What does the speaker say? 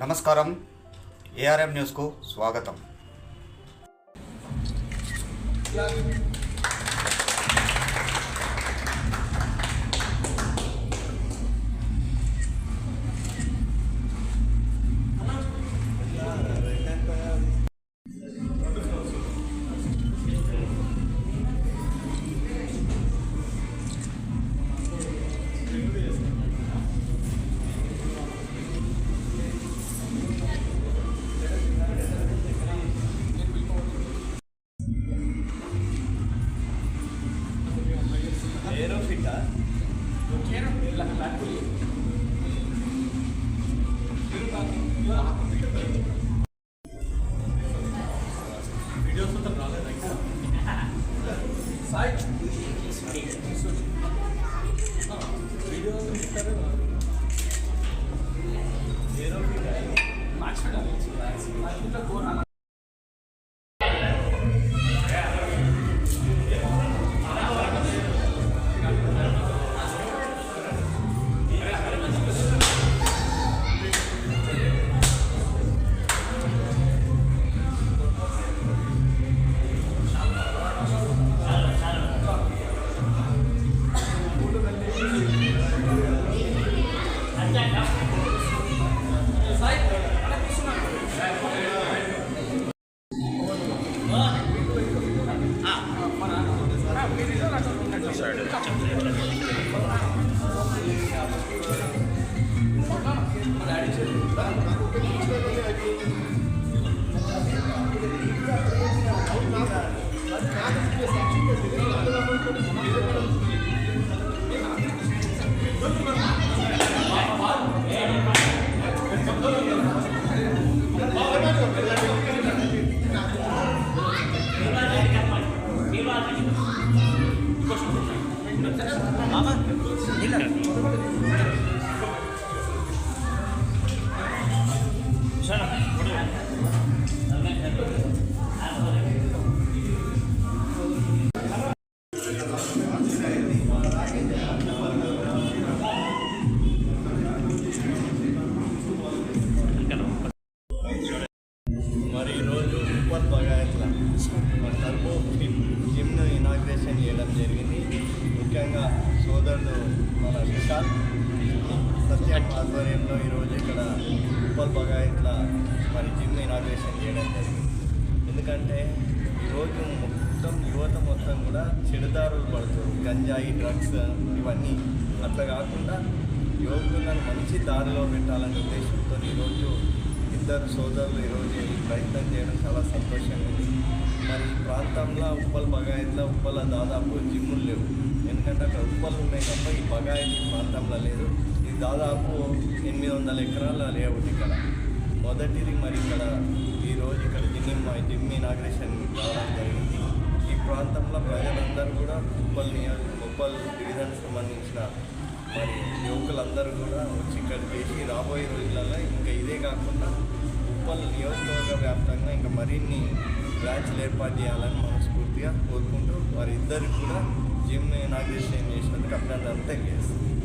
నమస్కారం, ఏఆర్ఎం న్యూస్కు స్వాగతం. మరి ఈరోజు ఉప్పల్ బగాయత్ల టర్బో జిమ్ను ఇనాగ్రేషన్ చేయడం జరిగింది. ముఖ్యంగా సోదరుడు మన విశాల్ సత్యం ఆధ్వర్యంలో ఈరోజు ఇక్కడ ఉప్పల్ బగాయత్ల మరి జిమ్ ఇనాగ్రేషన్ చేయడం జరిగింది. ఎందుకంటే ఈరోజు యువత మొత్తం కూడా చెడుదారులు పడుతుంది, గంజాయి, డ్రగ్స్ ఇవన్నీ. అట్లా కాకుండా యువకులను మంచి దారిలో పెట్టాలనే ఉద్దేశంతో ఈరోజు ఇద్దరు సోదరులు ఈరోజు ఈ ప్రయత్నం చేయడం చాలా సంతోషంగా ఉంది. మరి ఈ ప్రాంతంలో ఉప్పల్ బగాయత్లో ఉప్పల దాదాపు జిమ్ములు లేవు. ఎందుకంటే అక్కడ ఉప్పలు ఉన్నాయి తప్ప ఈ బగాయత్ ఈ ప్రాంతంలో లేదు. ఇది దాదాపు 800 ఎకరాల లేఅవుట్ ఇక్కడ. మొదటిది మరి ఇక్కడ ఈరోజు ఇక్కడ జిమ్ ఇనాగ్రేషన్ రావడం జరిగింది. ఈ ప్రాంతంలో ప్రజలందరూ కూడా ఉప్పల్ డివిజన్కి సంబంధించిన మరి యువకులందరూ కూడా వచ్చి ఇక్కడ చేసి రాబోయే రోజులలో ఇంకా ఇదే కాకుండా ఉప్పల్ నియోజకవర్గ వ్యాప్తంగా ఇంకా మరిన్ని బ్రాంచ్లు ఏర్పాటు చేయాలని మనస్ఫూర్తిగా కోరుకుంటూ వారి ఇద్దరికి కూడా జిమ్ ఇనాగ్రేషన్ చేసినందుకు అభినందనలు తెలియజేస్తాను.